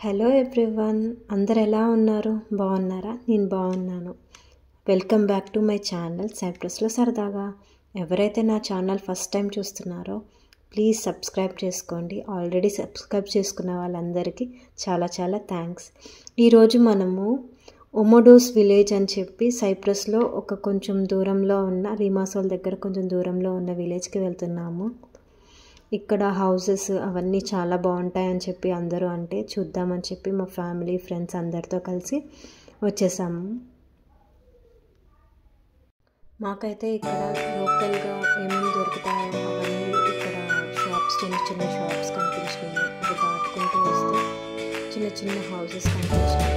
Hello everyone, అందరు ఎలా ఉన్నారు? బాగున్నారా? నేను బాగున్నాను. Welcome back to my channel సైప్రస్లో సరదాగా. ఎవరైతే నా ఛానల్ ఫస్ట్ టైం చూస్తున్నారో ప్లీజ్ సబ్స్క్రైబ్ చేసుకోండి. ఆల్రెడీ సబ్స్క్రైబ్ చేసుకున్న వాళ్ళందరికీ చాలా చాలా థ్యాంక్స్. ఈరోజు మనము ఒమోడోస్ విలేజ్ అని చెప్పి సైప్రస్లో కొంచెం దూరంలో ఉన్న రీమాసోల్ దగ్గర కొంచెం దూరంలో ఉన్న విలేజ్కి వెళ్తున్నాము. ఇక్కడ హౌసెస్ అవన్నీ చాలా బాగుంటాయని చెప్పి అందరూ అంటే చూద్దామని చెప్పి మా ఫ్యామిలీ ఫ్రెండ్స్ అందరితో కలిసి వచ్చేసాము. మాకైతే ఇక్కడ లోకల్గా ఏమేమి దొరుకుతాయో అవన్నీ ఇక్కడ షాప్స్, చిన్న చిన్న షాప్స్ కనిపించినాయి. అవి దాటుకుంటూ వస్తే చిన్న చిన్న హౌసెస్ కనిపించినాయి.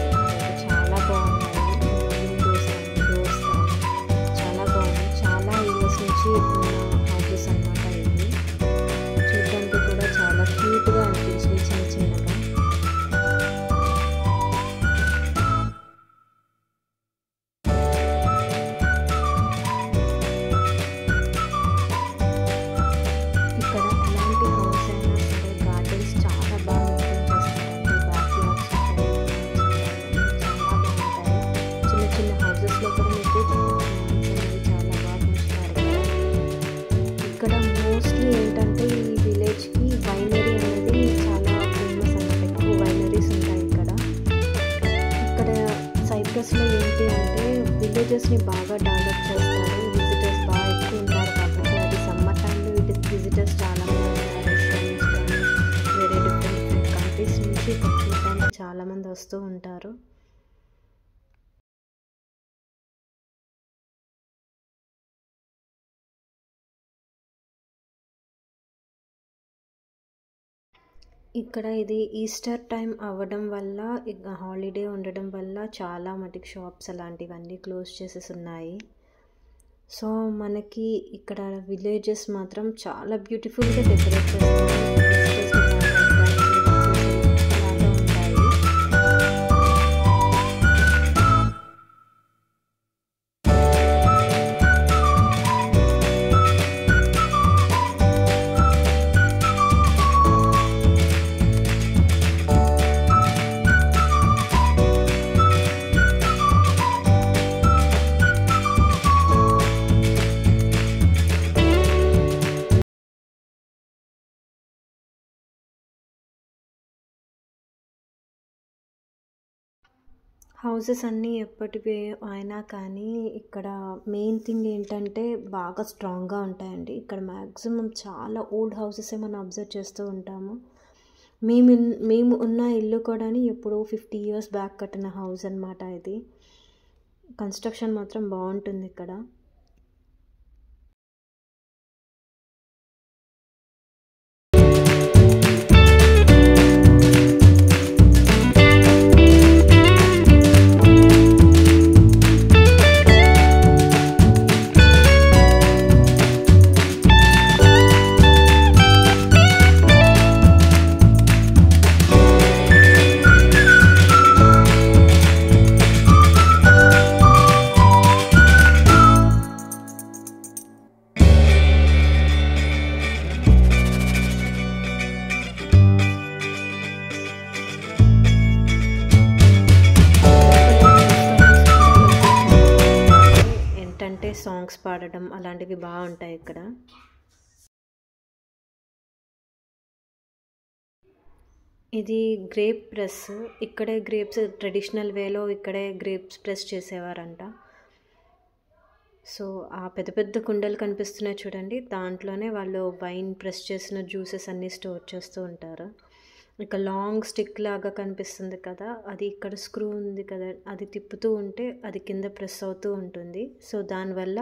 చాలా బాగున్నాయి. డోర్స్ చాలా బాగున్నాయి. చాలా ఇయర్స్ నుంచి ఉన్న హౌసెస్ అన్నమాట. చాలా క్యూట్గా అనిపించింది చిన్న చిన్నగా. ఇక్కడ ఎలాంటి హౌస్ అయినా సరే గార్డెన్స్ చాలా బాగా మెయింటైన్ చేస్తారంటే చాలా బాగుంటాయి. చిన్న చిన్న హౌసెస్లో కూడా మీకు చాలా బాగా ఉంచుతారు. ఇక్కడ మోస్ట్లీ ఏంటంటే ఈ విలేజ్కి వైనరీ అనేది చాలా ఫేమస్ అన్నమాట. ఎక్కువ వైనరీస్ ఉంటాయి ఇక్కడ. సైప్రస్లో ఏంటి అంటే విలేజెస్ని బాగా డెవలప్ చేస్తారు. విజిటర్స్ బాగా ఎక్కువ ఉంటారు కాబట్టి అది సమ్మర్ టైంలో విజిటర్స్ చాలామంది ఉంటారు. రష్యన్స్ కానీ వేరే డిఫరెంట్ కంట్రీస్ నుంచి ఇక్కడ చూడడానికి చాలామంది వస్తూ ఉంటారు. ఇక్కడ ఇది ఈస్టర్ టైం అవ్వడం వల్ల, హాలిడే ఉండడం వల్ల చాలా మటుకు షాప్స్ అలాంటివన్నీ క్లోజ్ చేసేసి ఉన్నాయి. సో మనకి ఇక్కడ విలేజెస్ మాత్రం చాలా బ్యూటిఫుల్గా డెకరేట్ చేస్తారు. హౌసెస్ అన్నీ ఎప్పటివే అయినా కానీ ఇక్కడ మెయిన్ థింగ్ ఏంటంటే బాగా స్ట్రాంగ్గా ఉంటాయండి. ఇక్కడ మ్యాక్సిమం చాలా ఓల్డ్ హౌసెస్ మనం అబ్జర్వ్ చేస్తూ ఉంటాము. మేము ఉన్న ఇల్లు కూడా ఎప్పుడో 50 years బ్యాక్ కట్టిన హౌస్ అన్నమాట. ఇది కన్స్ట్రక్షన్ మాత్రం బాగుంటుంది ఇక్కడ. సాంగ్స్ పాడడం అలాంటివి బాగుంటాయి ఇక్కడ. ఇది గ్రేప్ ప్రెస్. ఇక్కడే గ్రేప్స్ ట్రెడిషనల్ వేలో ఇక్కడే గ్రేప్స్ ప్రెస్ చేసేవారంట. సో ఆ పెద్ద పెద్ద కుండలు కనిపిస్తున్నాయి చూడండి, దాంట్లోనే వాళ్ళు వైన్ ప్రెస్ చేసిన జ్యూసెస్ అన్నీ స్టోర్ చేస్తూ ఉంటారు. ఇక లాంగ్ స్టిక్ లాగా కనిపిస్తుంది కదా, అది ఇక్కడ స్క్రూ ఉంది కదా, అది తిప్పుతూ ఉంటే అది కింద ప్రెస్ అవుతూ ఉంటుంది. సో దానివల్ల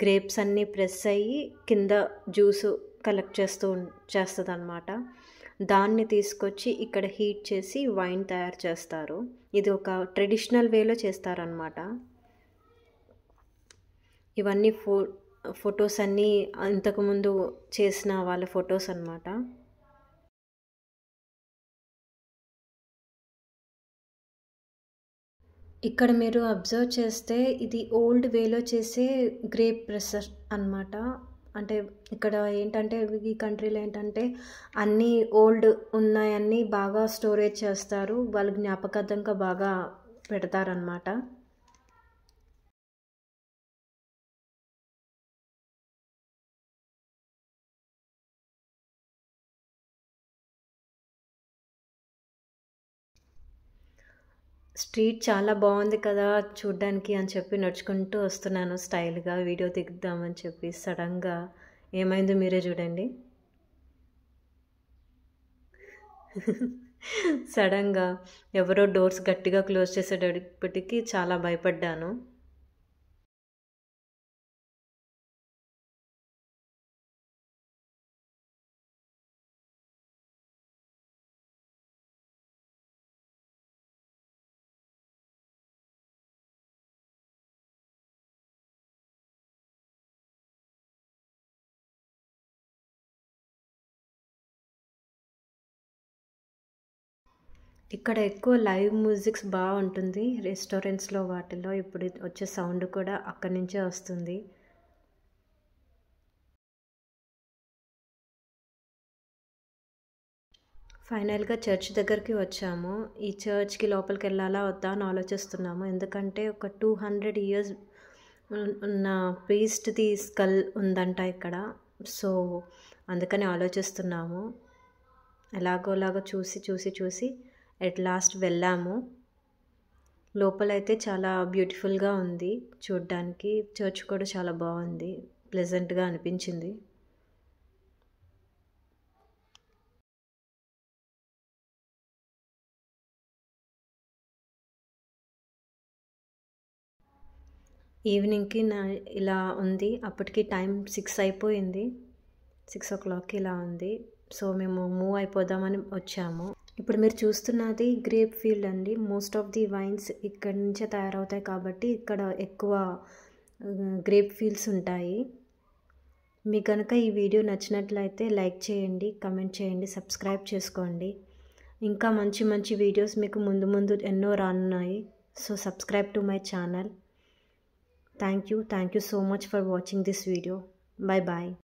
గ్రేప్స్ అన్నీ ప్రెస్ అయ్యి కింద జ్యూసు కలెక్ట్ చేస్తుంది అన్నమాట. దాన్ని తీసుకొచ్చి ఇక్కడ హీట్ చేసి వైన్ తయారు చేస్తారు. ఇది ఒక ట్రెడిషనల్ వేలో చేస్తారనమాట. ఇవన్నీ ఫొటోస్ అన్నీ ఇంతకుముందు చేసిన వాళ్ళ ఫొటోస్ అన్నమాట. ఇక్కడ మీరు అబ్జర్వ్ చేస్తే ఇది ఓల్డ్ వేలో చేసే గ్రేప్ ప్రెసర్ అన్నమాట. అంటే ఇక్కడ ఏంటంటే ఈ కంట్రీలో ఏంటంటే అన్నీ ఓల్డ్ ఉన్నాయన్నీ బాగా స్టోరేజ్ చేస్తారు, వాళ్ళు జ్ఞాపకార్థంగా బాగా పెడతారనమాట. స్ట్రీట్ చాలా బాగుంది కదా చూడ్డానికి అని చెప్పి నడుచుకుంటూ వస్తున్నాను స్టైల్గా వీడియో దిగుదామని చెప్పి. సడన్గా ఏమైందో మీరే చూడండి. సడన్గా ఎవరో డోర్స్ గట్టిగా క్లోజ్ చేసేటప్పటికి చాలా భయపడ్డాను. ఇక్కడ ఎక్కువ లైవ్ మ్యూజిక్స్ బాగుంటుంది రెస్టారెంట్స్లో వాటిలో. ఇప్పుడు వచ్చే సౌండ్ కూడా అక్కడి నుంచే వస్తుంది. ఫైనల్గా చర్చ్ దగ్గరికి వచ్చాము. ఈ చర్చ్కి లోపలికి వెళ్ళాలా వద్దా అని ఆలోచిస్తున్నాము, ఎందుకంటే ఒక 200 years ఉన్న ప్రీస్ట్ది స్కల్ ఉందంట ఇక్కడ. సో అందుకని ఆలోచిస్తున్నాము. ఎలాగోలాగో చూసి ఎట్ లాస్ట్ వెళ్ళాము. లోపలైతే చాలా బ్యూటిఫుల్గా ఉంది చూడ్డానికి. చర్చ్ కూడా చాలా బాగుంది, ప్లెజెంట్గా అనిపించింది. ఈవినింగ్కి ఇలా ఉంది. అప్పటికి టైం 6 అయిపోయింది, 6 o'clock ఇలా ఉంది. సో మేము మూవ్ అయిపోదామని వచ్చాము. ఇప్పుడు మీరు చూస్తున్నది గ్రేప్ ఫీల్డ్ అండి. మోస్ట్ ఆఫ్ ది వైన్స్ ఇక్కడి నుంచే తయారవుతాయి కాబట్టి ఇక్కడ ఎక్కువ గ్రేప్ ఫీల్డ్స్ ఉంటాయి. మీకు కనుక ఈ వీడియో నచ్చినట్లయితే లైక్ చేయండి, కమెంట్ చేయండి, సబ్స్క్రైబ్ చేసుకోండి. ఇంకా మంచి మంచి వీడియోస్ మీకు ముందు ఎన్నో రానున్నాయి. So subscribe to my channel. Thank you so much for watching this video. Bye bye.